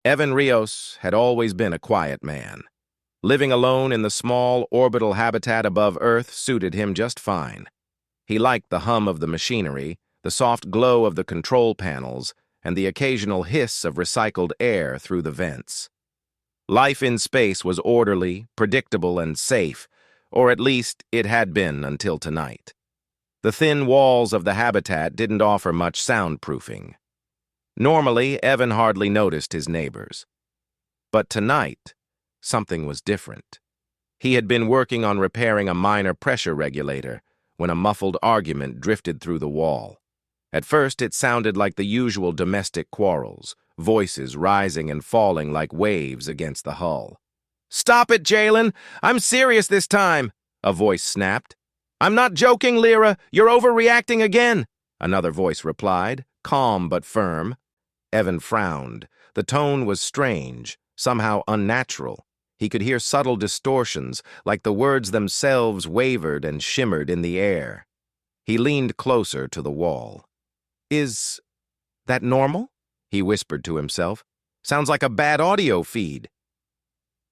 Evan Rios had always been a quiet man. Living alone in the small, orbital habitat above Earth suited him just fine. He liked the hum of the machinery, the soft glow of the control panels, and the occasional hiss of recycled air through the vents. Life in space was orderly, predictable, and safe, or at least it had been until tonight. The thin walls of the habitat didn't offer much soundproofing. Normally, Evan hardly noticed his neighbors. But tonight, something was different. He had been working on repairing a minor pressure regulator when a muffled argument drifted through the wall. At first, it sounded like the usual domestic quarrels, voices rising and falling like waves against the hull. "Stop it, Jalen! I'm serious this time!" a voice snapped. "I'm not joking, Lyra! You're overreacting again!" another voice replied, calm but firm. Evan frowned. The tone was strange, somehow unnatural. He could hear subtle distortions, like the words themselves wavered and shimmered in the air. He leaned closer to the wall. "Is that normal?" he whispered to himself. "Sounds like a bad audio feed."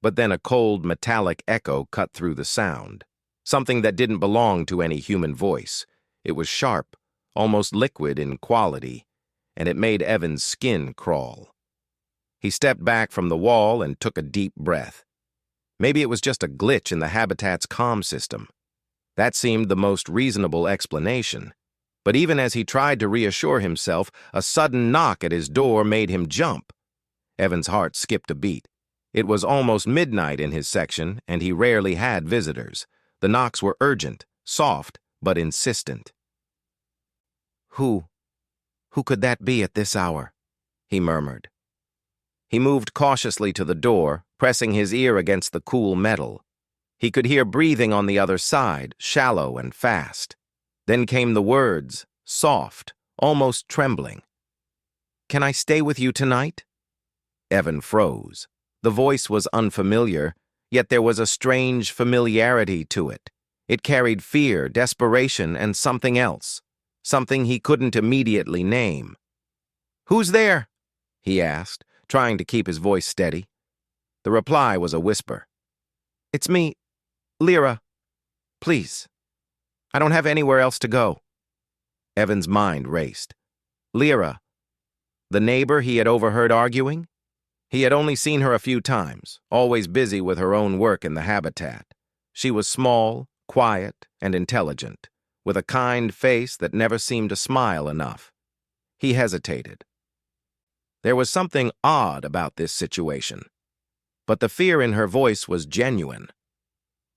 But then a cold, metallic echo cut through the sound, something that didn't belong to any human voice. It was sharp, almost liquid in quality, and it made Evan's skin crawl. He stepped back from the wall and took a deep breath. Maybe it was just a glitch in the habitat's comm system. That seemed the most reasonable explanation. But even as he tried to reassure himself, a sudden knock at his door made him jump. Evan's heart skipped a beat. It was almost midnight in his section, and he rarely had visitors. The knocks were urgent, soft, but insistent. Who could that be at this hour?" he murmured. He moved cautiously to the door, pressing his ear against the cool metal. He could hear breathing on the other side, shallow and fast. Then came the words, soft, almost trembling. "Can I stay with you tonight?" Evan froze. The voice was unfamiliar, yet there was a strange familiarity to it. It carried fear, desperation, and something else. Something he couldn't immediately name. "Who's there?" he asked, trying to keep his voice steady. The reply was a whisper. "It's me, Lyra. Please. I don't have anywhere else to go." Evan's mind raced. Lyra, the neighbor he had overheard arguing? He had only seen her a few times, always busy with her own work in the habitat. She was small, quiet, and intelligent, with a kind face that never seemed to smile enough. He hesitated. There was something odd about this situation, but the fear in her voice was genuine.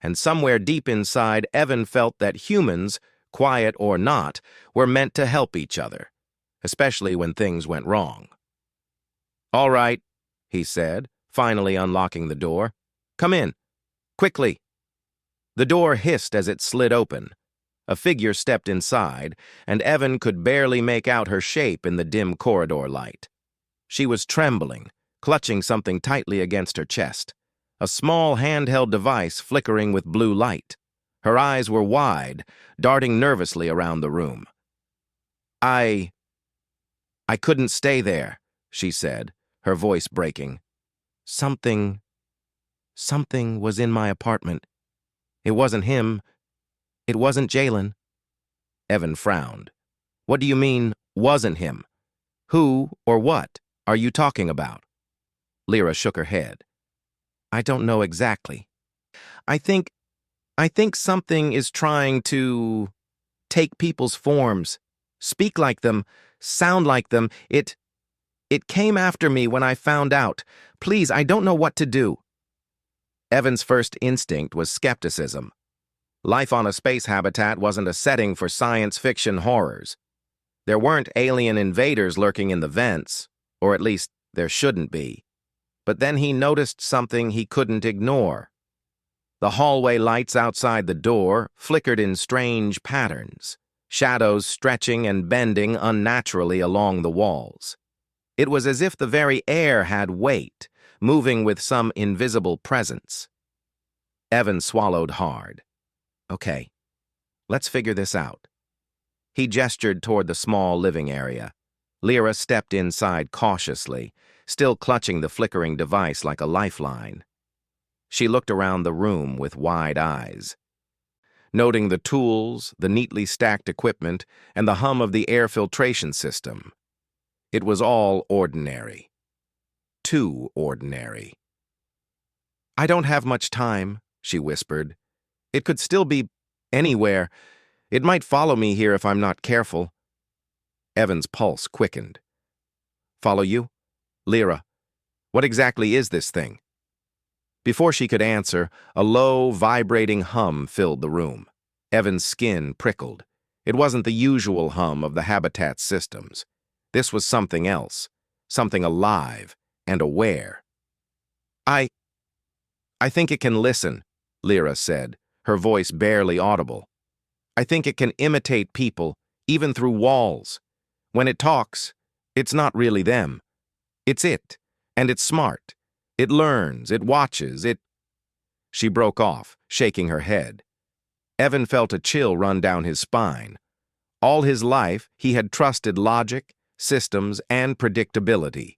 And somewhere deep inside, Evan felt that humans, quiet or not, were meant to help each other, especially when things went wrong. "All right," he said, finally unlocking the door. "Come in. Quickly." The door hissed as it slid open. A figure stepped inside, and Evan could barely make out her shape in the dim corridor light. She was trembling, clutching something tightly against her chest, a small handheld device flickering with blue light. Her eyes were wide, darting nervously around the room. I couldn't stay there," she said, her voice breaking. Something was in my apartment. It wasn't him. It wasn't Jalen." Evan frowned. "What do you mean, wasn't him? Who or what are you talking about?" Lyra shook her head. "I don't know exactly. I think something is trying to take people's forms, speak like them, sound like them. It came after me when I found out. Please, I don't know what to do." Evan's first instinct was skepticism. Life on a space habitat wasn't a setting for science fiction horrors. There weren't alien invaders lurking in the vents, or at least there shouldn't be. But then he noticed something he couldn't ignore. The hallway lights outside the door flickered in strange patterns, shadows stretching and bending unnaturally along the walls. It was as if the very air had weight, moving with some invisible presence. Evan swallowed hard. "Okay, let's figure this out." He gestured toward the small living area. Lyra stepped inside cautiously, still clutching the flickering device like a lifeline. She looked around the room with wide eyes, noting the tools, the neatly stacked equipment, and the hum of the air filtration system. It was all ordinary. Too ordinary. "I don't have much time," she whispered. "It could still be anywhere. It might follow me here if I'm not careful." Evan's pulse quickened. "Follow you? Lyra, what exactly is this thing?" Before she could answer, a low, vibrating hum filled the room. Evan's skin prickled. It wasn't the usual hum of the habitat systems. This was something else, something alive and aware. I think it can listen," Lyra said, her voice barely audible. "I think it can imitate people, even through walls. When it talks, it's not really them. It's it, and it's smart. It learns, it watches, it—" She broke off, shaking her head. Evan felt a chill run down his spine. All his life, he had trusted logic, systems, and predictability.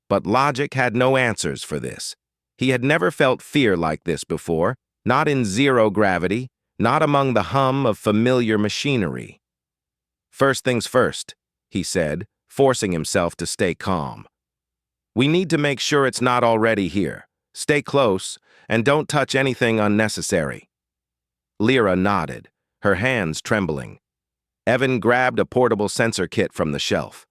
But logic had no answers for this. He had never felt fear like this before, not in zero gravity, not among the hum of familiar machinery. "First things first," he said, forcing himself to stay calm. "We need to make sure it's not already here. Stay close, and don't touch anything unnecessary." Lyra nodded, her hands trembling. Evan grabbed a portable sensor kit from the shelf.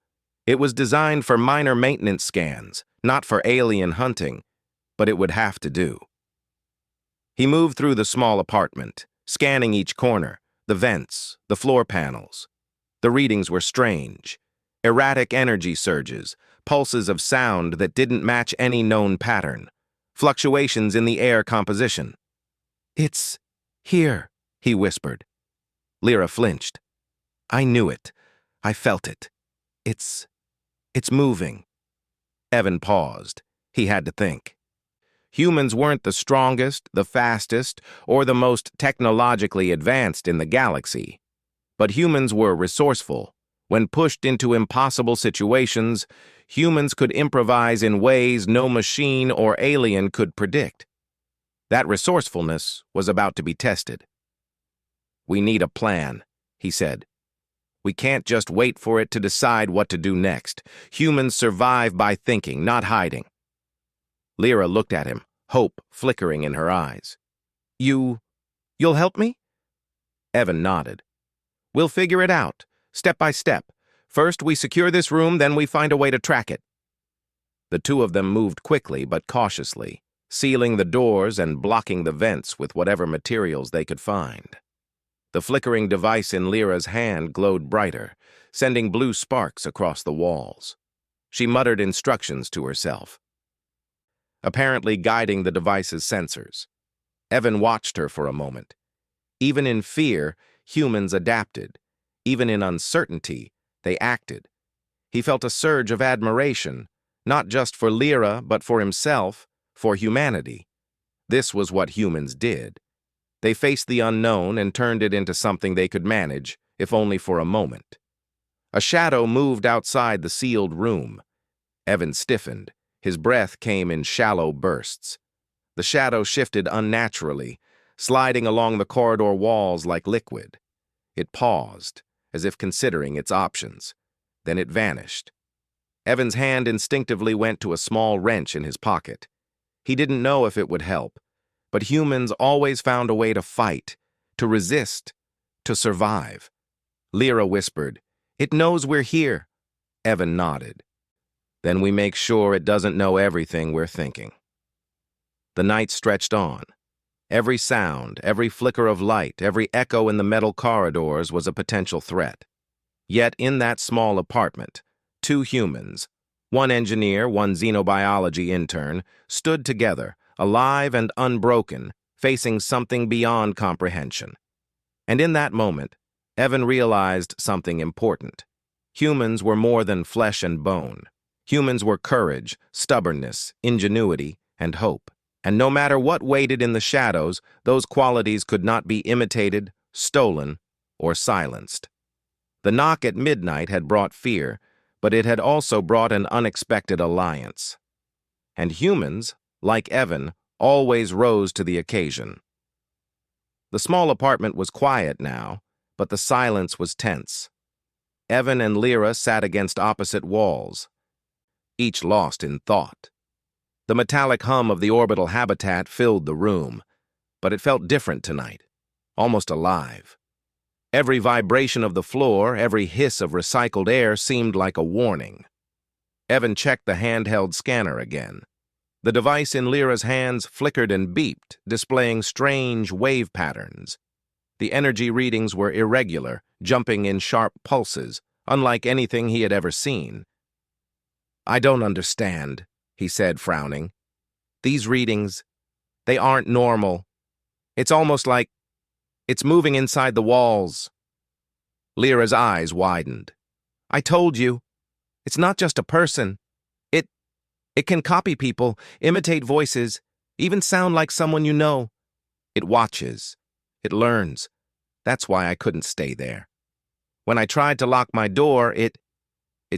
It was designed for minor maintenance scans, not for alien hunting, but it would have to do. He moved through the small apartment, scanning each corner, the vents, the floor panels. The readings were strange. Erratic energy surges, pulses of sound that didn't match any known pattern, fluctuations in the air composition. "It's here," he whispered. Lyra flinched. "I knew it. I felt it. It's moving." Evan paused. He had to think. Humans weren't the strongest, the fastest, or the most technologically advanced in the galaxy. But humans were resourceful. When pushed into impossible situations, humans could improvise in ways no machine or alien could predict. That resourcefulness was about to be tested. "We need a plan," he said. "We can't just wait for it to decide what to do next. Humans survive by thinking, not hiding." Lyra looked at him, hope flickering in her eyes. You'll help me?" Evan nodded. "We'll figure it out, step by step. First we secure this room, then we find a way to track it." The two of them moved quickly but cautiously, sealing the doors and blocking the vents with whatever materials they could find. The flickering device in Lyra's hand glowed brighter, sending blue sparks across the walls. She muttered instructions to herself, apparently guiding the device's sensors. Evan watched her for a moment. Even in fear, humans adapted. Even in uncertainty, they acted. He felt a surge of admiration, not just for Lyra, but for himself, for humanity. This was what humans did. They faced the unknown and turned it into something they could manage, if only for a moment. A shadow moved outside the sealed room. Evan stiffened. His breath came in shallow bursts. The shadow shifted unnaturally, sliding along the corridor walls like liquid. It paused, as if considering its options. Then it vanished. Evan's hand instinctively went to a small wrench in his pocket. He didn't know if it would help, but humans always found a way to fight, to resist, to survive. Lyra whispered, "It knows we're here." Evan nodded. "Then we make sure it doesn't know everything we're thinking." The night stretched on. Every sound, every flicker of light, every echo in the metal corridors was a potential threat. Yet in that small apartment, two humans, one engineer, one xenobiology intern, stood together, alive and unbroken, facing something beyond comprehension. And in that moment, Evan realized something important. Humans were more than flesh and bone. Humans were courage, stubbornness, ingenuity, and hope. And no matter what waited in the shadows, those qualities could not be imitated, stolen, or silenced. The knock at midnight had brought fear, but it had also brought an unexpected alliance. And humans, like Evan, always rose to the occasion. The small apartment was quiet now, but the silence was tense. Evan and Lyra sat against opposite walls, each lost in thought. The metallic hum of the orbital habitat filled the room, but it felt different tonight, almost alive. Every vibration of the floor, every hiss of recycled air seemed like a warning. Evan checked the handheld scanner again. The device in Lyra's hands flickered and beeped, displaying strange wave patterns. The energy readings were irregular, jumping in sharp pulses, unlike anything he had ever seen. "I don't understand," he said, frowning. "These readings, they aren't normal. It's almost like it's moving inside the walls." Lyra's eyes widened. "I told you, it's not just a person. It can copy people, imitate voices, even sound like someone you know. It watches. It learns. That's why I couldn't stay there. When I tried to lock my door, it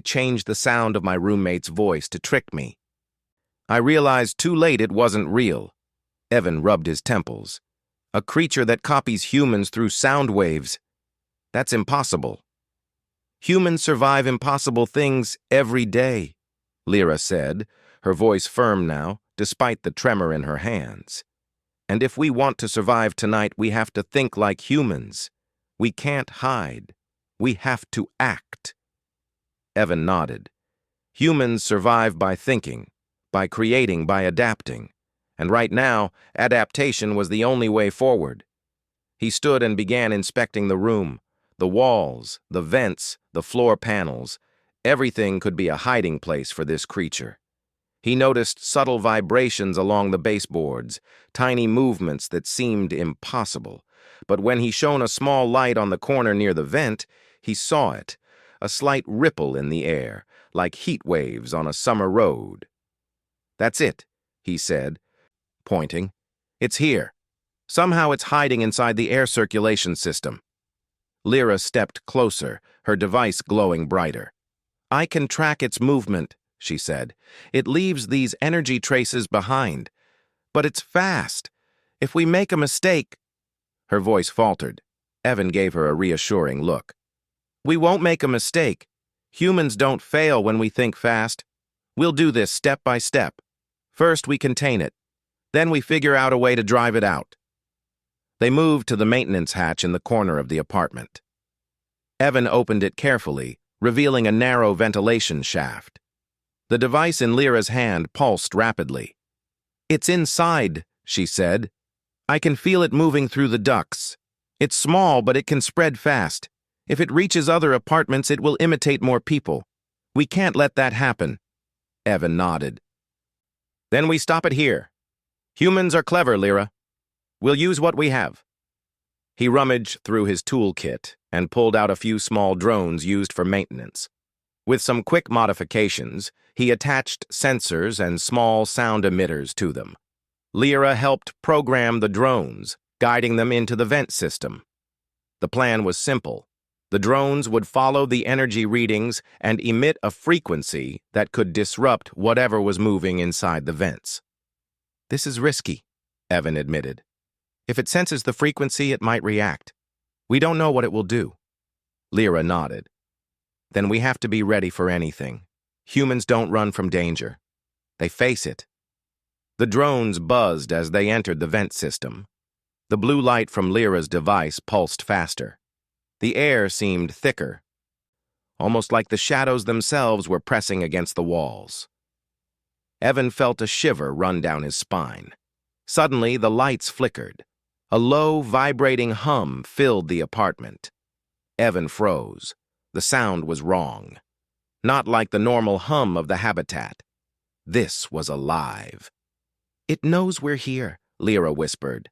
changed the sound of my roommate's voice to trick me. I realized too late it wasn't real." Evan rubbed his temples. "A creature that copies humans through sound waves. That's impossible." "Humans survive impossible things every day," Lyra said, her voice firm now, despite the tremor in her hands. "And if we want to survive tonight, we have to think like humans. We can't hide. We have to act." Evan nodded. "Humans survive by thinking, by creating, by adapting. And right now, adaptation was the only way forward." He stood and began inspecting the room. The walls, the vents, the floor panels. Everything could be a hiding place for this creature. He noticed subtle vibrations along the baseboards, tiny movements that seemed impossible. But when he shone a small light on the corner near the vent, he saw it, a slight ripple in the air, like heat waves on a summer road. "That's it," he said, pointing. "It's here. Somehow it's hiding inside the air circulation system." Lyra stepped closer, her device glowing brighter. "I can track its movement," she said. "It leaves these energy traces behind. But it's fast. If we make a mistake—" Her voice faltered. Evan gave her a reassuring look. "We won't make a mistake. Humans don't fail when we think fast. We'll do this step by step. First, we contain it. Then we figure out a way to drive it out." They moved to the maintenance hatch in the corner of the apartment. Evan opened it carefully, revealing a narrow ventilation shaft. The device in Lyra's hand pulsed rapidly. "It's inside," she said. "I can feel it moving through the ducts. It's small, but it can spread fast. If it reaches other apartments, it will imitate more people. We can't let that happen." Evan nodded. "Then we stop it here. Humans are clever, Lyra. We'll use what we have." He rummaged through his toolkit and pulled out a few small drones used for maintenance. With some quick modifications, he attached sensors and small sound emitters to them. Lyra helped program the drones, guiding them into the vent system. The plan was simple. The drones would follow the energy readings and emit a frequency that could disrupt whatever was moving inside the vents. "This is risky," Evan admitted. "If it senses the frequency, it might react. We don't know what it will do." Lyra nodded. "Then we have to be ready for anything. Humans don't run from danger. They face it." The drones buzzed as they entered the vent system. The blue light from Lyra's device pulsed faster. The air seemed thicker, almost like the shadows themselves were pressing against the walls. Evan felt a shiver run down his spine. Suddenly, the lights flickered. A low, vibrating hum filled the apartment. Evan froze. The sound was wrong. Not like the normal hum of the habitat. This was alive. "It knows we're here," Lyra whispered.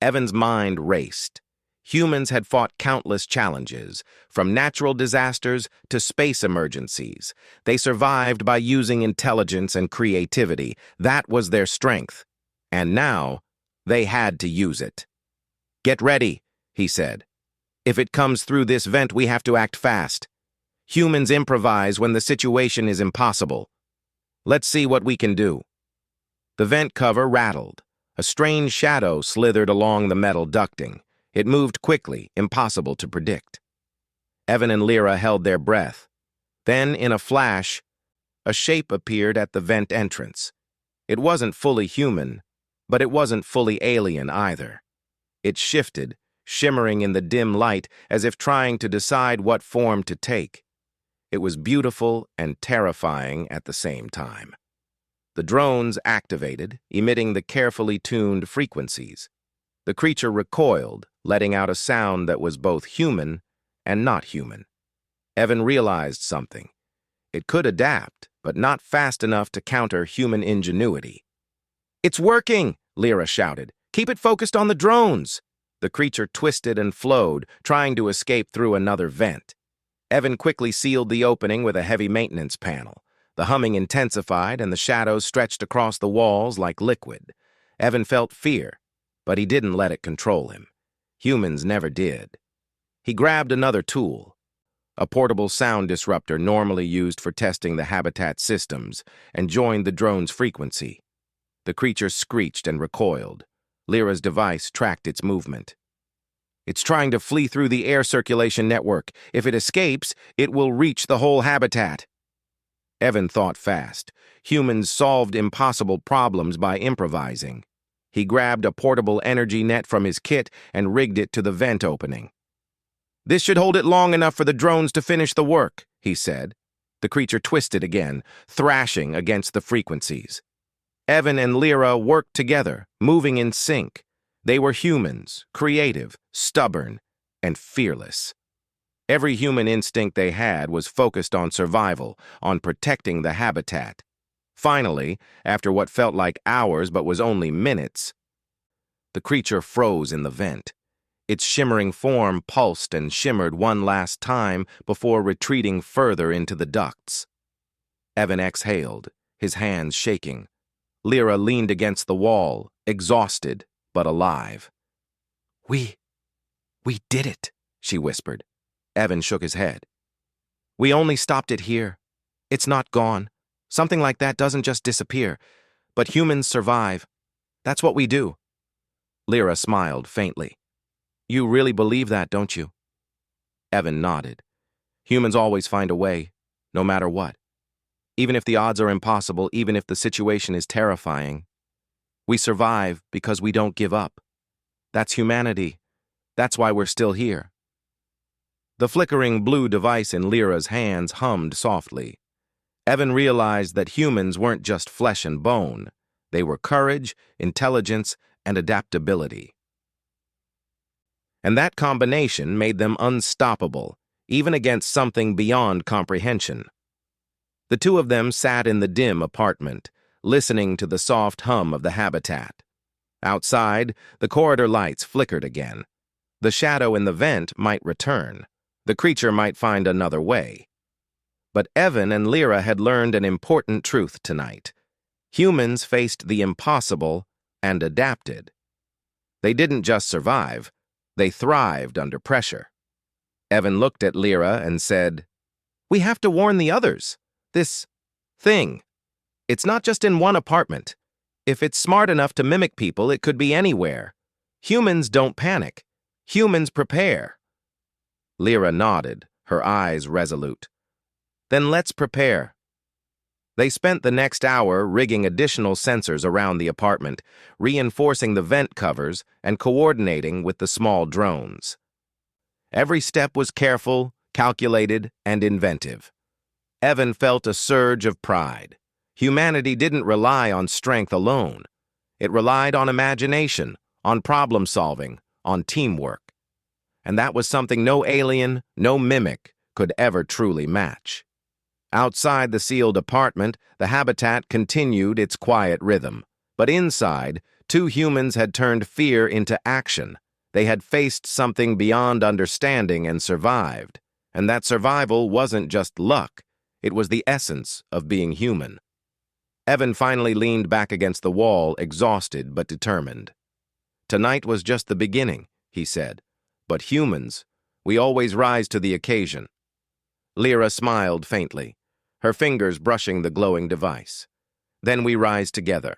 Evan's mind raced. Humans had fought countless challenges, from natural disasters to space emergencies. They survived by using intelligence and creativity. That was their strength. And now, they had to use it. "Get ready," he said. "If it comes through this vent, we have to act fast. Humans improvise when the situation is impossible. Let's see what we can do. The vent cover rattled. A strange shadow slithered along the metal ducting. It moved quickly, impossible to predict. Evan and Lyra held their breath. Then, in a flash, a shape appeared at the vent entrance. It wasn't fully human, but it wasn't fully alien either. It shifted, shimmering in the dim light as if trying to decide what form to take. It was beautiful and terrifying at the same time. The drones activated, emitting the carefully tuned frequencies. The creature recoiled, letting out a sound that was both human and not human. Evan realized something. It could adapt, but not fast enough to counter human ingenuity. "It's working!" Lyra shouted. "Keep it focused on the drones!" The creature twisted and flowed, trying to escape through another vent. Evan quickly sealed the opening with a heavy maintenance panel. The humming intensified and the shadows stretched across the walls like liquid. Evan felt fear, but he didn't let it control him. Humans never did. He grabbed another tool, a portable sound disruptor normally used for testing the habitat systems, and joined the drone's frequency. The creature screeched and recoiled. Lyra's device tracked its movement. "It's trying to flee through the air circulation network. If it escapes, it will reach the whole habitat." Evan thought fast. Humans solved impossible problems by improvising. He grabbed a portable energy net from his kit and rigged it to the vent opening. "This should hold it long enough for the drones to finish the work," he said. The creature twisted again, thrashing against the frequencies. Evan and Lyra worked together, moving in sync. They were humans, creative, stubborn, and fearless. Every human instinct they had was focused on survival, on protecting the habitat. Finally, after what felt like hours but was only minutes, the creature froze in the vent. Its shimmering form pulsed and shimmered one last time before retreating further into the ducts. Evan exhaled, his hands shaking. Lyra leaned against the wall, exhausted but alive. We did it," she whispered. Evan shook his head. "We only stopped it here. It's not gone. Something like that doesn't just disappear. But humans survive. That's what we do." Lyra smiled faintly. "You really believe that, don't you?" Evan nodded. "Humans always find a way, no matter what. Even if the odds are impossible, even if the situation is terrifying. We survive because we don't give up. That's humanity. That's why we're still here." The flickering blue device in Lyra's hands hummed softly. Evan realized that humans weren't just flesh and bone. They were courage, intelligence, and adaptability. And that combination made them unstoppable, even against something beyond comprehension. The two of them sat in the dim apartment, listening to the soft hum of the habitat. Outside, the corridor lights flickered again. The shadow in the vent might return. The creature might find another way. But Evan and Lyra had learned an important truth tonight. Humans faced the impossible and adapted. They didn't just survive, they thrived under pressure. Evan looked at Lyra and said, "We have to warn the others. This thing. It's not just in one apartment. If it's smart enough to mimic people, it could be anywhere. Humans don't panic. Humans prepare." Lyra nodded, her eyes resolute. "Then let's prepare." They spent the next hour rigging additional sensors around the apartment, reinforcing the vent covers and coordinating with the small drones. Every step was careful, calculated, and inventive. Evan felt a surge of pride. Humanity didn't rely on strength alone. It relied on imagination, on problem-solving, on teamwork. And that was something no alien, no mimic could ever truly match. Outside the sealed apartment, the habitat continued its quiet rhythm. But inside, two humans had turned fear into action. They had faced something beyond understanding and survived. And that survival wasn't just luck. It was the essence of being human. Evan finally leaned back against the wall, exhausted but determined. "Tonight was just the beginning," he said. "But humans, we always rise to the occasion." Lyra smiled faintly, her fingers brushing the glowing device. Then we rise together.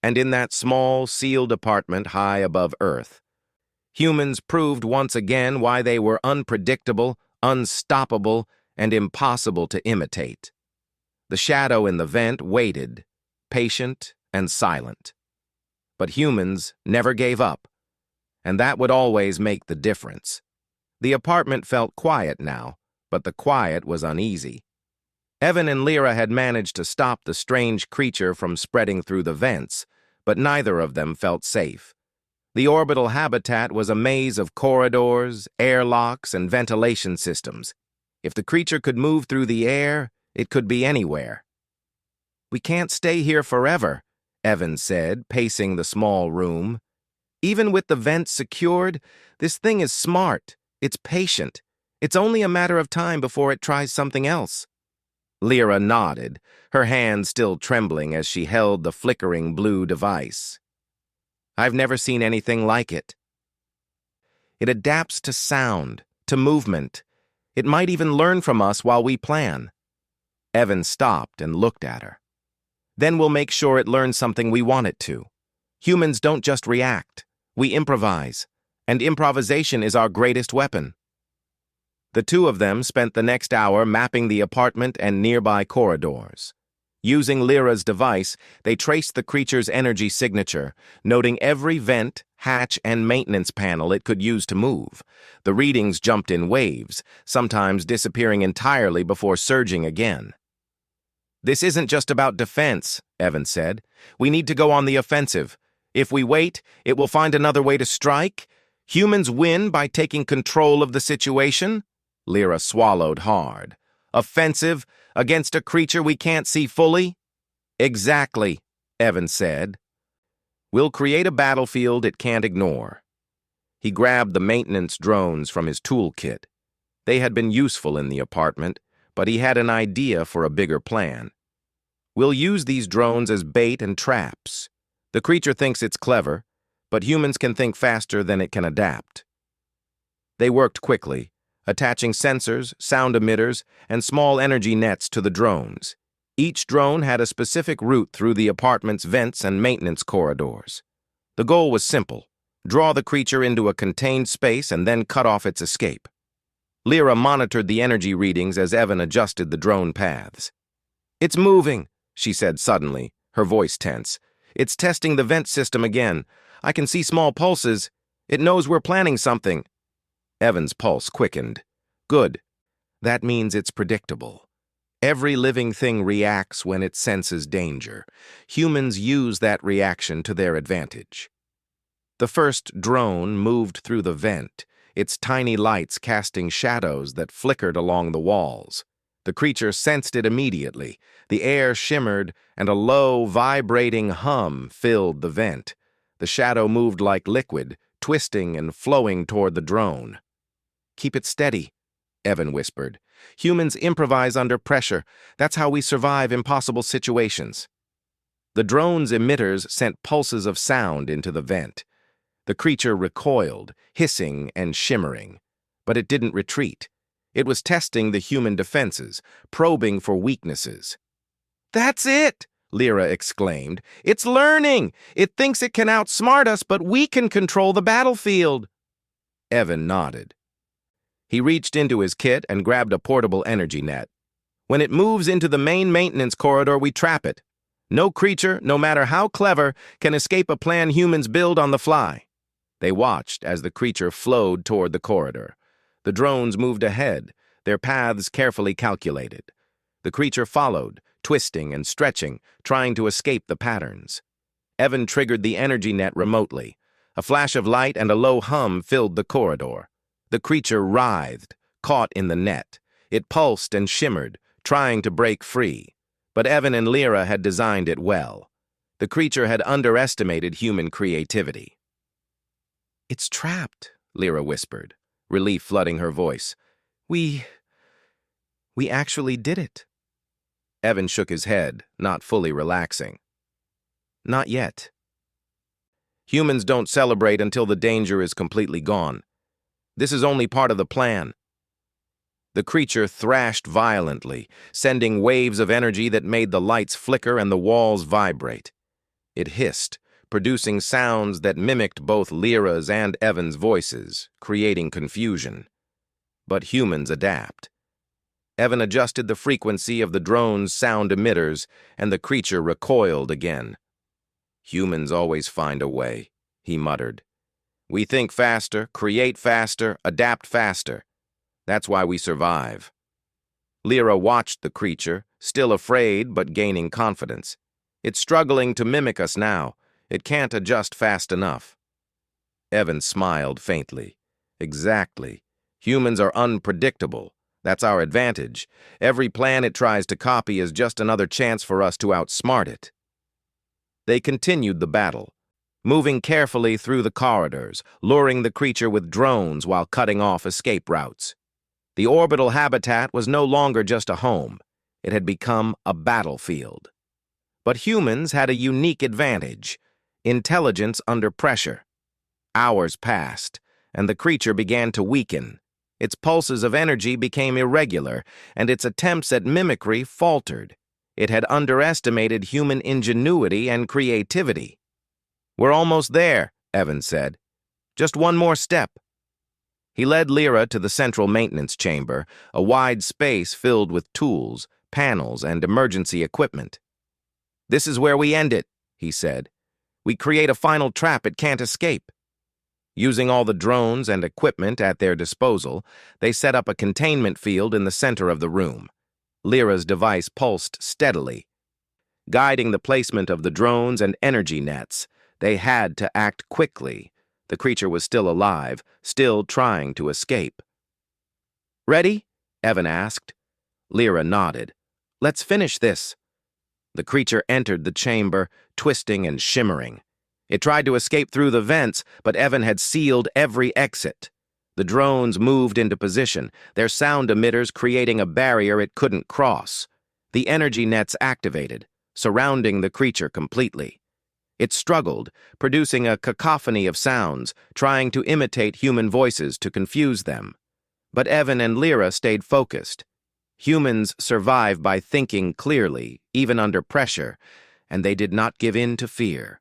And in that small, sealed apartment high above Earth, humans proved once again why they were unpredictable, unstoppable, and impossible to imitate. The shadow in the vent waited, patient and silent. But humans never gave up, and that would always make the difference. The apartment felt quiet now, but the quiet was uneasy. Evan and Lyra had managed to stop the strange creature from spreading through the vents, but neither of them felt safe. The orbital habitat was a maze of corridors, airlocks, and ventilation systems. If the creature could move through the air, it could be anywhere. "We can't stay here forever," Evan said, pacing the small room. "Even with the vents secured, this thing is smart. It's patient. It's only a matter of time before it tries something else." Lyra nodded, her hand still trembling as she held the flickering blue device. "I've never seen anything like it. It adapts to sound, to movement. It might even learn from us while we plan." Evan stopped and looked at her. "Then we'll make sure it learns something we want it to. Humans don't just react. We improvise, and improvisation is our greatest weapon." The two of them spent the next hour mapping the apartment and nearby corridors. Using Lyra's device, they traced the creature's energy signature, noting every vent, hatch, and maintenance panel it could use to move. The readings jumped in waves, sometimes disappearing entirely before surging again. "This isn't just about defense," Evan said. "We need to go on the offensive. If we wait, it will find another way to strike. Humans win by taking control of the situation." Lyra swallowed hard. "Offensive against a creature we can't see fully?" "Exactly," Evan said. "We'll create a battlefield it can't ignore." He grabbed the maintenance drones from his toolkit. They had been useful in the apartment, but he had an idea for a bigger plan. "We'll use these drones as bait and traps. The creature thinks it's clever, but humans can think faster than it can adapt." They worked quickly, attaching sensors, sound emitters, and small energy nets to the drones. Each drone had a specific route through the apartment's vents and maintenance corridors. The goal was simple: draw the creature into a contained space and then cut off its escape. Lyra monitored the energy readings as Evan adjusted the drone paths. "It's moving," she said suddenly, her voice tense. "It's testing the vent system again. I can see small pulses. It knows we're planning something." Evan's pulse quickened. "Good. That means it's predictable. Every living thing reacts when it senses danger. Humans use that reaction to their advantage." The first drone moved through the vent, its tiny lights casting shadows that flickered along the walls. The creature sensed it immediately. The air shimmered, and a low, vibrating hum filled the vent. The shadow moved like liquid, twisting and flowing toward the drone. "Keep it steady," Evan whispered. "Humans improvise under pressure. That's how we survive impossible situations." The drone's emitters sent pulses of sound into the vent. The creature recoiled, hissing and shimmering. But it didn't retreat. It was testing the human defenses, probing for weaknesses. "That's it!" Lyra exclaimed. "It's learning! It thinks it can outsmart us, but we can control the battlefield." Evan nodded. He reached into his kit and grabbed a portable energy net. "When it moves into the main maintenance corridor, we trap it. No creature, no matter how clever, can escape a plan humans build on the fly." They watched as the creature flowed toward the corridor. The drones moved ahead, their paths carefully calculated. The creature followed, twisting and stretching, trying to escape the patterns. Evan triggered the energy net remotely. A flash of light and a low hum filled the corridor. The creature writhed, caught in the net. It pulsed and shimmered, trying to break free. But Evan and Lyra had designed it well. The creature had underestimated human creativity. "It's trapped," Lyra whispered, relief flooding her voice. We actually did it." Evan shook his head, not fully relaxing. "Not yet. Humans don't celebrate until the danger is completely gone. This is only part of the plan." The creature thrashed violently, sending waves of energy that made the lights flicker and the walls vibrate. It hissed, producing sounds that mimicked both Lyra's and Evan's voices, creating confusion. But humans adapt. Evan adjusted the frequency of the drone's sound emitters, and the creature recoiled again. "Humans always find a way," he muttered. "We think faster, create faster, adapt faster. That's why we survive." Lyra watched the creature, still afraid but gaining confidence. "It's struggling to mimic us now. It can't adjust fast enough." Evan smiled faintly. "Exactly. Humans are unpredictable. That's our advantage. Every plan it tries to copy is just another chance for us to outsmart it." They continued the battle, moving carefully through the corridors, luring the creature with drones while cutting off escape routes. The orbital habitat was no longer just a home. It had become a battlefield. But humans had a unique advantage: intelligence under pressure. Hours passed, and the creature began to weaken. Its pulses of energy became irregular, and its attempts at mimicry faltered. It had underestimated human ingenuity and creativity. "We're almost there," Evan said. "Just one more step." He led Lyra to the central maintenance chamber, a wide space filled with tools, panels, and emergency equipment. "This is where we end it," he said. "We create a final trap it can't escape." Using all the drones and equipment at their disposal, they set up a containment field in the center of the room. Lyra's device pulsed steadily. Guiding the placement of the drones and energy nets, they had to act quickly. The creature was still alive, still trying to escape. "Ready?" Evan asked. Lyra nodded. "Let's finish this." The creature entered the chamber, twisting and shimmering. It tried to escape through the vents, but Evan had sealed every exit. The drones moved into position, their sound emitters creating a barrier it couldn't cross. The energy nets activated, surrounding the creature completely. It struggled, producing a cacophony of sounds, trying to imitate human voices to confuse them. But Evan and Lyra stayed focused. Humans survive by thinking clearly, even under pressure, and they did not give in to fear.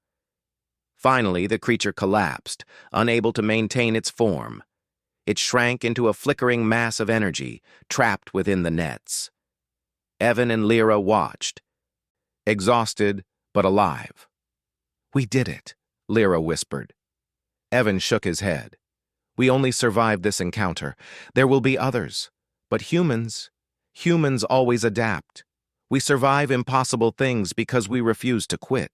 Finally, the creature collapsed, unable to maintain its form. It shrank into a flickering mass of energy, trapped within the nets. Evan and Lyra watched, exhausted but alive. "We did it," Lyra whispered. Evan shook his head. "We only survived this encounter. There will be others. But humans always adapt. We survive impossible things because we refuse to quit."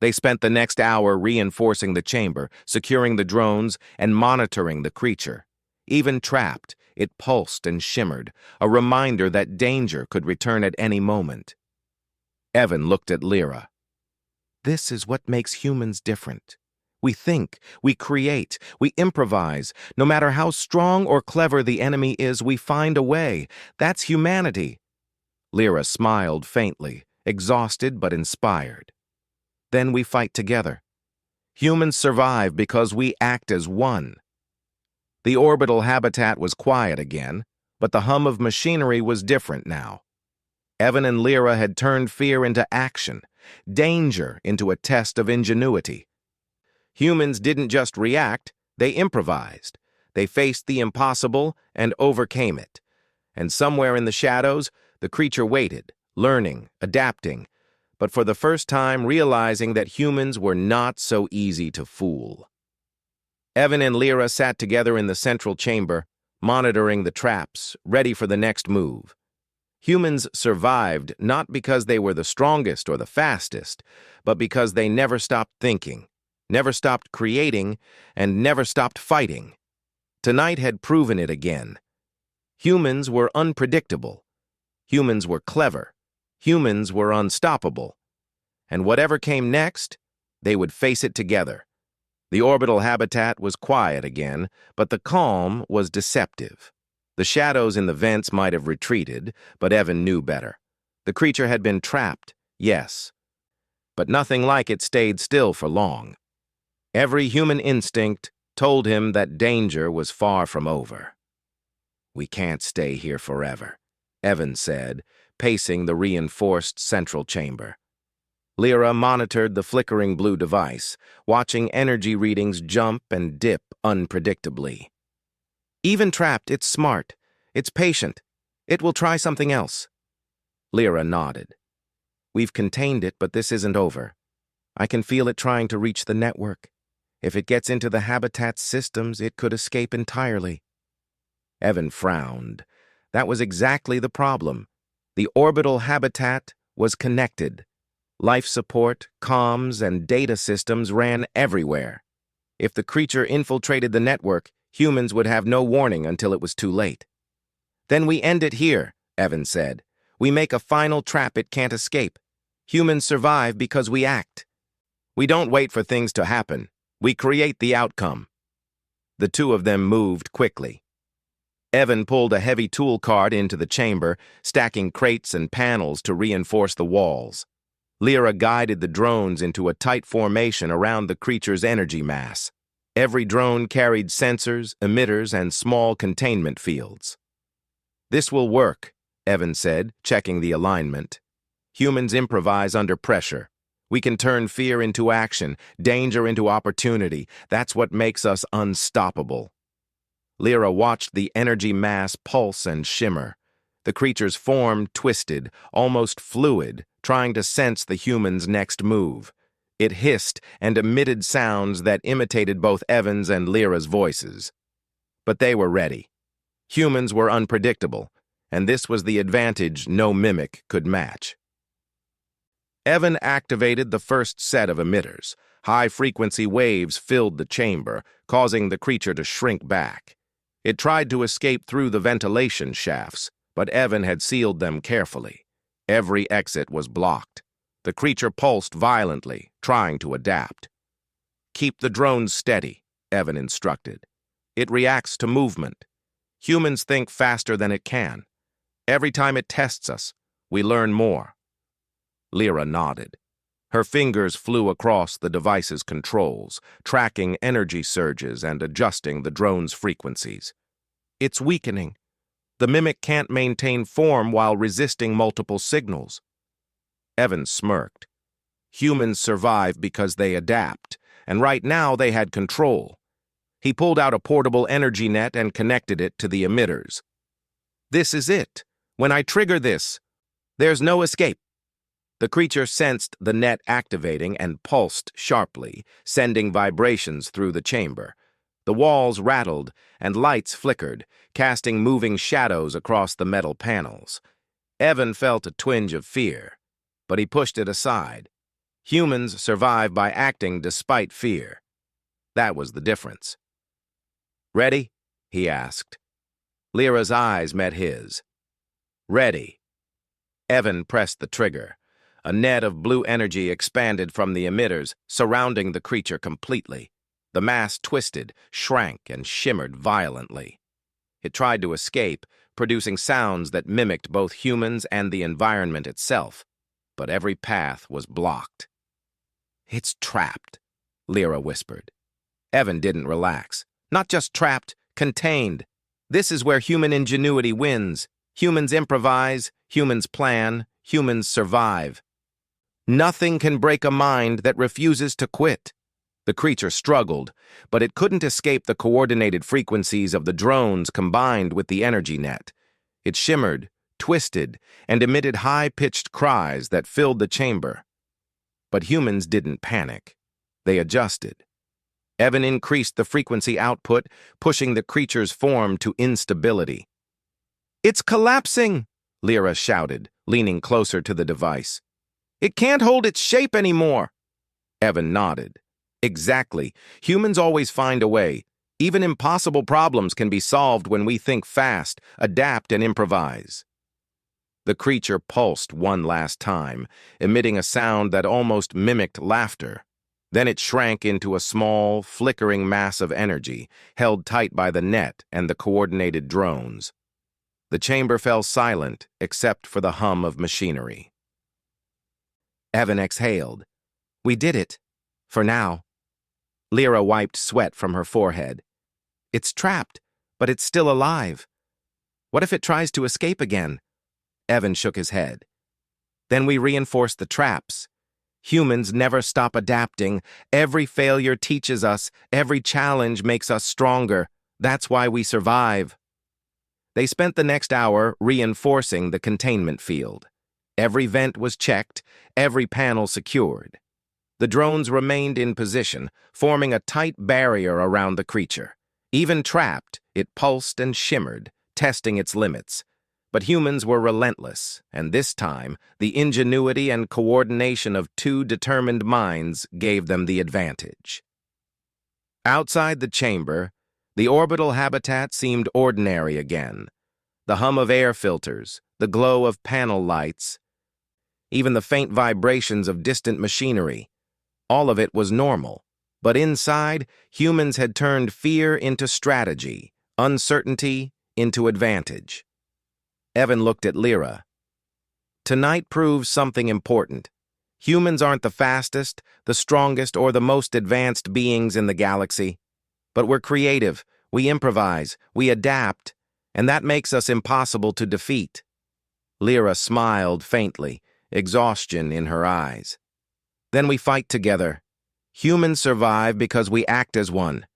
They spent the next hour reinforcing the chamber, securing the drones, and monitoring the creature. Even trapped, it pulsed and shimmered, a reminder that danger could return at any moment. Evan looked at Lyra. "This is what makes humans different. We think, we create, we improvise. No matter how strong or clever the enemy is, we find a way. That's humanity." Lyra smiled faintly, exhausted but inspired. "Then we fight together. Humans survive because we act as one." The orbital habitat was quiet again, but the hum of machinery was different now. Evan and Lyra had turned fear into action, danger into a test of ingenuity. Humans didn't just react, they improvised. They faced the impossible and overcame it. And somewhere in the shadows, the creature waited, learning, adapting, but for the first time realizing that humans were not so easy to fool. Evan and Lyra sat together in the central chamber, monitoring the traps, ready for the next move. Humans survived not because they were the strongest or the fastest, but because they never stopped thinking, never stopped creating, and never stopped fighting. Tonight had proven it again. Humans were unpredictable. Humans were clever. Humans were unstoppable. And whatever came next, they would face it together. The orbital habitat was quiet again, but the calm was deceptive. The shadows in the vents might have retreated, but Evan knew better. The creature had been trapped, yes, but nothing like it stayed still for long. Every human instinct told him that danger was far from over. We can't stay here forever, Evan said, pacing the reinforced central chamber. Lyra monitored the flickering blue device, watching energy readings jump and dip unpredictably. Even trapped, it's smart. It's patient. It will try something else. Lyra nodded. We've contained it, but this isn't over. I can feel it trying to reach the network. If it gets into the habitat's systems, it could escape entirely. Evan frowned. That was exactly the problem. The orbital habitat was connected. Life support, comms, and data systems ran everywhere. If the creature infiltrated the network, humans would have no warning until it was too late. Then we end it here, Evan said. We make a final trap it can't escape. Humans survive because we act. We don't wait for things to happen. We create the outcome. The two of them moved quickly. Evan pulled a heavy tool cart into the chamber, stacking crates and panels to reinforce the walls. Lyra guided the drones into a tight formation around the creature's energy mass. Every drone carried sensors, emitters, and small containment fields. This will work, Evan said, checking the alignment. Humans improvise under pressure. We can turn fear into action, danger into opportunity. That's what makes us unstoppable. Lyra watched the energy mass pulse and shimmer. The creature's form twisted, almost fluid, trying to sense the human's next move. It hissed and emitted sounds that imitated both Evan's and Lyra's voices. But they were ready. Humans were unpredictable, and this was the advantage no mimic could match. Evan activated the first set of emitters. High-frequency waves filled the chamber, causing the creature to shrink back. It tried to escape through the ventilation shafts, but Evan had sealed them carefully. Every exit was blocked. The creature pulsed violently, trying to adapt. Keep the drones steady, Evan instructed. It reacts to movement. Humans think faster than it can. Every time it tests us, we learn more. Lyra nodded. Her fingers flew across the device's controls, tracking energy surges and adjusting the drone's frequencies. It's weakening. The mimic can't maintain form while resisting multiple signals. Evan smirked. Humans survive because they adapt, and right now they had control. He pulled out a portable energy net and connected it to the emitters. This is it. When I trigger this, there's no escape. The creature sensed the net activating and pulsed sharply, sending vibrations through the chamber. The walls rattled, and lights flickered, casting moving shadows across the metal panels. Evan felt a twinge of fear, but he pushed it aside. Humans survive by acting despite fear. That was the difference. "Ready?" he asked. Lyra's eyes met his. "Ready." Evan pressed the trigger. A net of blue energy expanded from the emitters, surrounding the creature completely. The mass twisted, shrank, and shimmered violently. It tried to escape, producing sounds that mimicked both humans and the environment itself, but every path was blocked. "It's trapped," Lyra whispered. Evan didn't relax. Not just trapped, contained. This is where human ingenuity wins. Humans improvise, humans plan, humans survive. Nothing can break a mind that refuses to quit. The creature struggled, but it couldn't escape the coordinated frequencies of the drones combined with the energy net. It shimmered, twisted, and emitted high-pitched cries that filled the chamber. But humans didn't panic. They adjusted. Evan increased the frequency output, pushing the creature's form to instability. "It's collapsing!" Lyra shouted, leaning closer to the device. "It can't hold its shape anymore!" Evan nodded. "Exactly. Humans always find a way. Even impossible problems can be solved when we think fast, adapt, and improvise." The creature pulsed one last time, emitting a sound that almost mimicked laughter. Then it shrank into a small, flickering mass of energy, held tight by the net and the coordinated drones. The chamber fell silent, except for the hum of machinery. Evan exhaled. "We did it. For now." Lyra wiped sweat from her forehead. "It's trapped, but it's still alive. What if it tries to escape again? Evan shook his head. Then we reinforce the traps. Humans never stop adapting. Every failure teaches us. Every challenge makes us stronger. That's why we survive. They spent the next hour reinforcing the containment field. Every vent was checked, every panel secured. The drones remained in position, forming a tight barrier around the creature. Even trapped, it pulsed and shimmered, testing its limits. But humans were relentless, and this time, the ingenuity and coordination of two determined minds gave them the advantage. Outside the chamber, the orbital habitat seemed ordinary again. The hum of air filters, the glow of panel lights, even the faint vibrations of distant machinery. All of it was normal. But inside, humans had turned fear into strategy, uncertainty into advantage. Evan looked at Lyra. Tonight proves something important. Humans aren't the fastest, the strongest, or the most advanced beings in the galaxy. But we're creative, we improvise, we adapt, and that makes us impossible to defeat. Lyra smiled faintly, exhaustion in her eyes. Then we fight together. Humans survive because we act as one,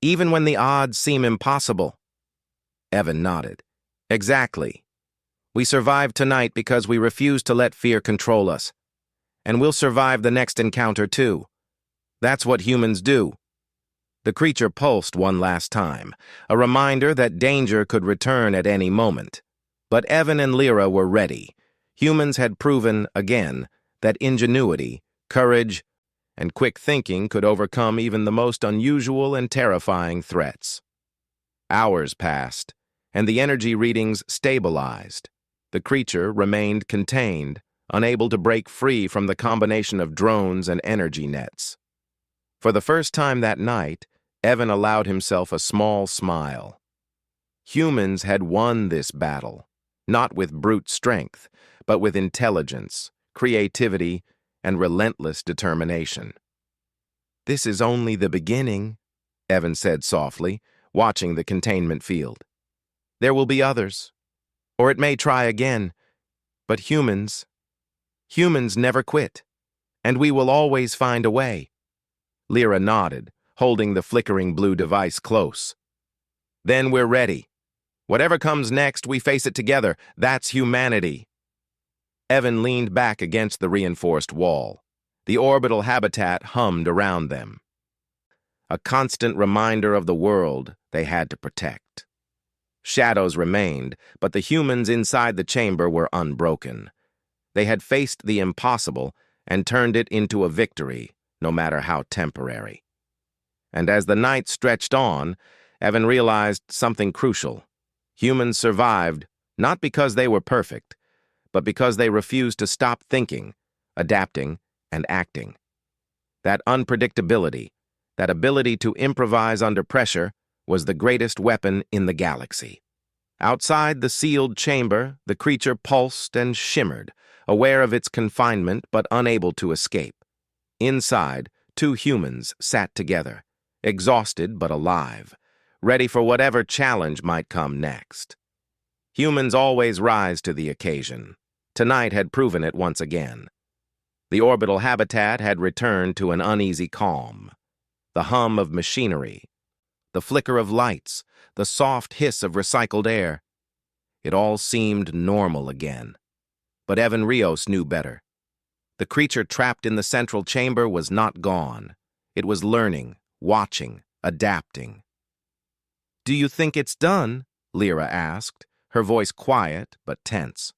even when the odds seem impossible. Evan nodded. Exactly. We survive tonight because we refuse to let fear control us. And we'll survive the next encounter too. That's what humans do. The creature pulsed one last time, a reminder that danger could return at any moment. But Evan and Lyra were ready. Humans had proven, again, that ingenuity, courage, and quick thinking could overcome even the most unusual and terrifying threats. Hours passed, and the energy readings stabilized. The creature remained contained, unable to break free from the combination of drones and energy nets. For the first time that night, Evan allowed himself a small smile. Humans had won this battle, not with brute strength, but with intelligence, creativity, and relentless determination. This is only the beginning, Evan said softly, watching the containment field. There will be others, or it may try again, but humans never quit, and we will always find a way. Lyra nodded, holding the flickering blue device close. Then we're ready. Whatever comes next, we face it together. That's humanity. Evan leaned back against the reinforced wall. The orbital habitat hummed around them. A constant reminder of the world they had to protect. Shadows remained, but the humans inside the chamber were unbroken. They had faced the impossible and turned it into a victory, no matter how temporary. And as the night stretched on, Evan realized something crucial. Humans survived, not because they were perfect, but because they refused to stop thinking, adapting, and acting. That unpredictability, that ability to improvise under pressure, was the greatest weapon in the galaxy. Outside the sealed chamber, the creature pulsed and shimmered, aware of its confinement but unable to escape. Inside, two humans sat together, exhausted but alive, ready for whatever challenge might come next. Humans always rise to the occasion. Tonight had proven it once again. The orbital habitat had returned to an uneasy calm. The hum of machinery, the flicker of lights, the soft hiss of recycled air. It all seemed normal again. But Evan Rios knew better. The creature trapped in the central chamber was not gone. It was learning, watching, adapting. "Do you think it's done?" Lyra asked, her voice quiet but tense.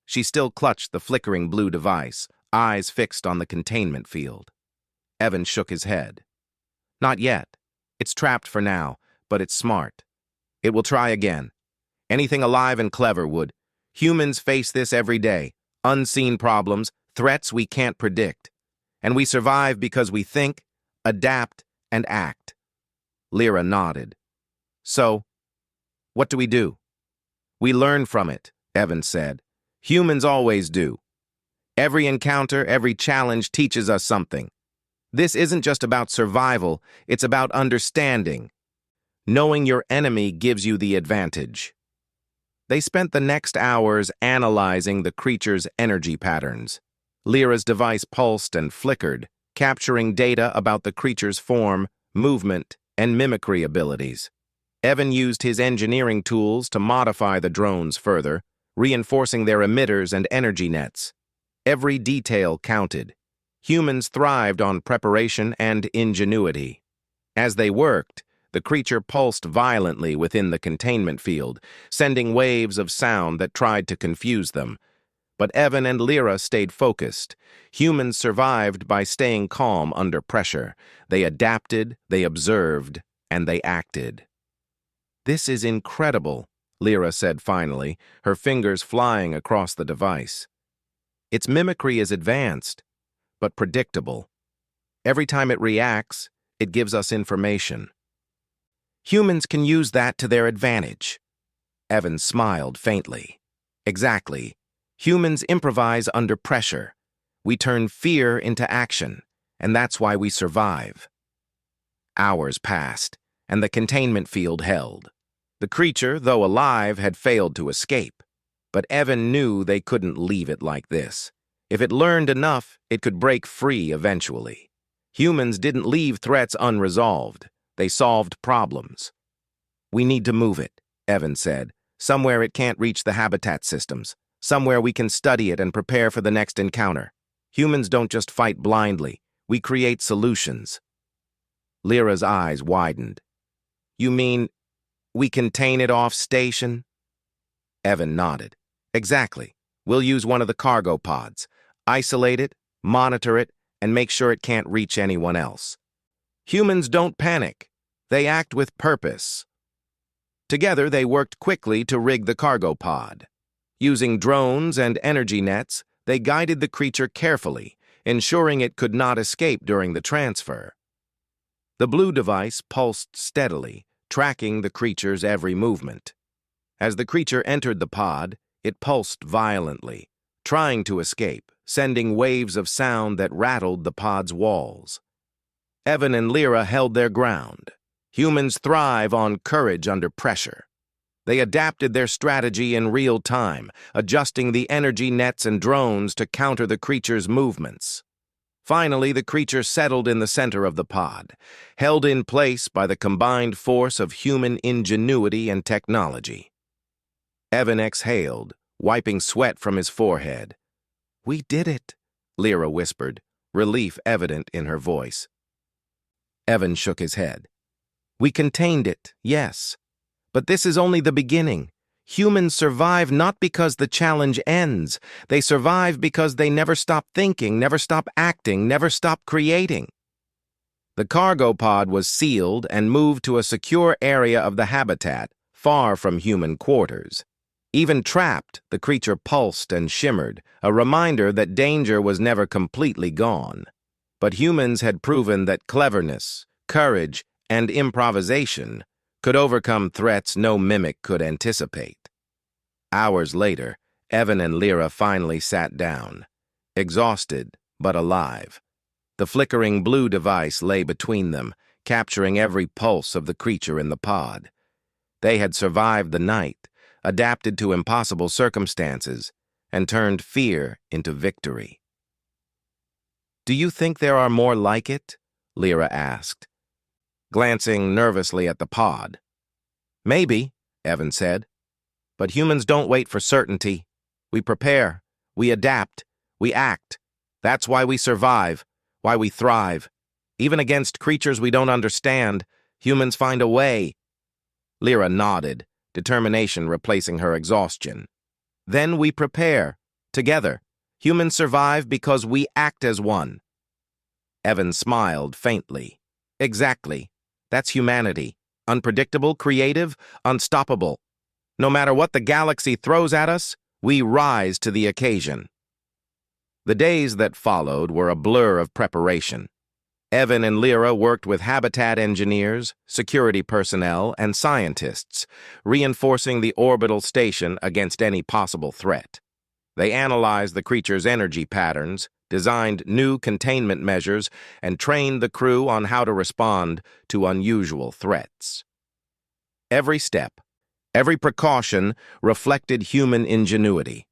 She still clutched the flickering blue device, eyes fixed on the containment field. Evan shook his head. "Not yet. It's trapped for now, but it's smart. It will try again. Anything alive and clever would. Humans face this every day. Unseen problems, threats we can't predict. And we survive because we think, adapt, and act." Lyra nodded. "So, what do we do?" "We learn from it," Evan said. "Humans always do. Every encounter, every challenge teaches us something. This isn't just about survival, it's about understanding. Knowing your enemy gives you the advantage." They spent the next hours analyzing the creature's energy patterns. Lyra's device pulsed and flickered, capturing data about the creature's form, movement, and mimicry abilities. Evan used his engineering tools to modify the drones further, reinforcing their emitters and energy nets. Every detail counted. Humans thrived on preparation and ingenuity. As they worked, the creature pulsed violently within the containment field, sending waves of sound that tried to confuse them. But Evan and Lyra stayed focused. Humans survived by staying calm under pressure. They adapted, they observed, and they acted. "This is incredible," Lyra said finally, her fingers flying across the device. "Its mimicry is advanced, but predictable. Every time it reacts, it gives us information. Humans can use that to their advantage." Evan smiled faintly. "Exactly. Humans improvise under pressure. We turn fear into action, and that's why we survive." Hours passed, and the containment field held. The creature, though alive, had failed to escape. But Evan knew they couldn't leave it like this. If it learned enough, it could break free eventually. Humans didn't leave threats unresolved. They solved problems. "We need to move it," Evan said. "Somewhere it can't reach the habitat systems. Somewhere we can study it and prepare for the next encounter. Humans don't just fight blindly. We create solutions." Lyra's eyes widened. "You mean we contain it off station?" Evan nodded. "Exactly. We'll use one of the cargo pods. Isolate it, monitor it, and make sure it can't reach anyone else. Humans don't panic. They act with purpose." Together, they worked quickly to rig the cargo pod. Using drones and energy nets, they guided the creature carefully, ensuring it could not escape during the transfer. The blue device pulsed steadily, tracking the creature's every movement. As the creature entered the pod, it pulsed violently, trying to escape, sending waves of sound that rattled the pod's walls. Evan and Lyra held their ground. Humans thrive on courage under pressure. They adapted their strategy in real time, adjusting the energy nets and drones to counter the creature's movements. Finally, the creature settled in the center of the pod, held in place by the combined force of human ingenuity and technology. Evan exhaled, wiping sweat from his forehead. "We did it," Lyra whispered, relief evident in her voice. Evan shook his head. "We contained it, yes. But this is only the beginning. Humans survive not because the challenge ends. They survive because they never stop thinking, never stop acting, never stop creating." The cargo pod was sealed and moved to a secure area of the habitat, far from human quarters. Even trapped, the creature pulsed and shimmered, a reminder that danger was never completely gone. But humans had proven that cleverness, courage, and improvisation could overcome threats no mimic could anticipate. Hours later, Evan and Lyra finally sat down, exhausted but alive. The flickering blue device lay between them, capturing every pulse of the creature in the pod. They had survived the night, adapted to impossible circumstances, and turned fear into victory. "Do you think there are more like it?" Lyra asked, glancing nervously at the pod. "Maybe," Evan said. "But humans don't wait for certainty. We prepare, we adapt, we act. That's why we survive, why we thrive. Even against creatures we don't understand, humans find a way." Lyra nodded, determination replacing her exhaustion. "Then we prepare, together. Humans survive because we act as one." Evan smiled faintly. "Exactly. That's humanity. Unpredictable, creative, unstoppable. No matter what the galaxy throws at us, we rise to the occasion." The days that followed were a blur of preparation. Evan and Lyra worked with habitat engineers, security personnel, and scientists, reinforcing the orbital station against any possible threat. They analyzed the creature's energy patterns, designed new containment measures, and trained the crew on how to respond to unusual threats. Every step, Every precaution reflected human ingenuity.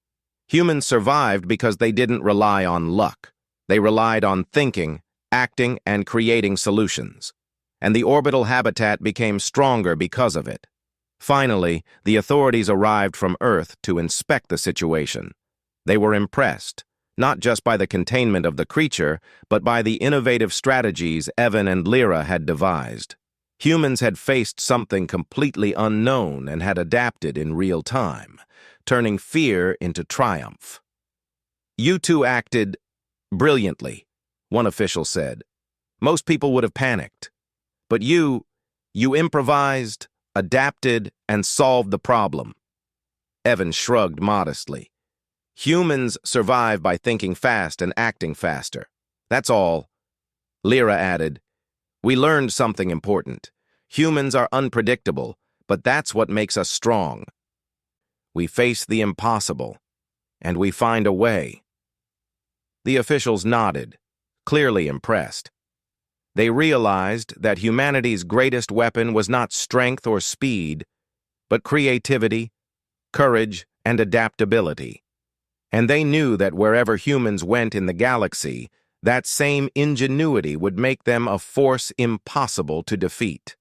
Humans survived because they didn't rely on luck. They relied on thinking, acting, and creating solutions. And the orbital habitat became stronger because of it. Finally, the authorities arrived from Earth to inspect the situation. They were impressed, not just by the containment of the creature, but by the innovative strategies Evan and Lyra had devised. Humans had faced something completely unknown and had adapted in real time, turning fear into triumph. "You two acted brilliantly," one official said. "Most people would have panicked. But you improvised, adapted, and solved the problem." Evan shrugged modestly. "Humans survive by thinking fast and acting faster. That's all." Lyra added, "We learned something important. Humans are unpredictable, but that's what makes us strong. We face the impossible, and we find a way." The officials nodded, clearly impressed. They realized that humanity's greatest weapon was not strength or speed, but creativity, courage, and adaptability. And they knew that wherever humans went in the galaxy, that same ingenuity would make them a force impossible to defeat.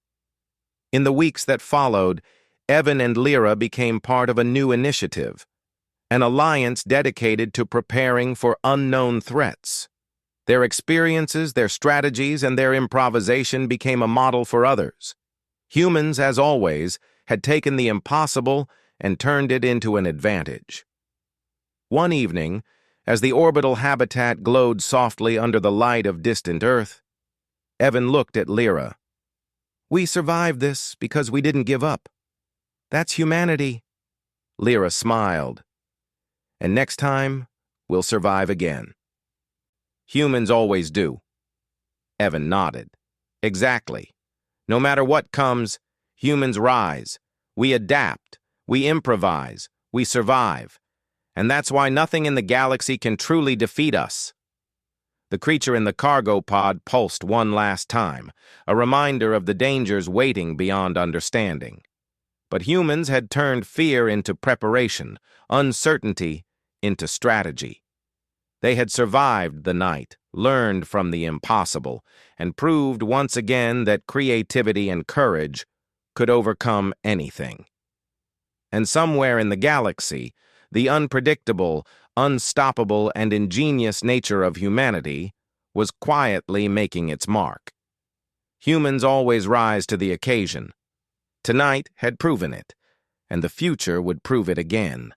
In the weeks that followed, Evan and Lyra became part of a new initiative, an alliance dedicated to preparing for unknown threats. Their experiences, their strategies, and their improvisation became a model for others. Humans, as always, had taken the impossible and turned it into an advantage. One evening, as the orbital habitat glowed softly under the light of distant Earth, Evan looked at Lyra. "We survived this because we didn't give up. That's humanity." Lyra smiled. "And next time, we'll survive again." "Humans always do." Evan nodded. "Exactly. No matter what comes, humans rise. We adapt. We improvise. We survive. And that's why nothing in the galaxy can truly defeat us." The creature in the cargo pod pulsed one last time, a reminder of the dangers waiting beyond understanding. But humans had turned fear into preparation, uncertainty into strategy. They had survived the night, learned from the impossible, and proved once again that creativity and courage could overcome anything. And somewhere in the galaxy, the unpredictable, unstoppable, and ingenious nature of humanity was quietly making its mark. Humans always rise to the occasion. Tonight had proven it, and the future would prove it again.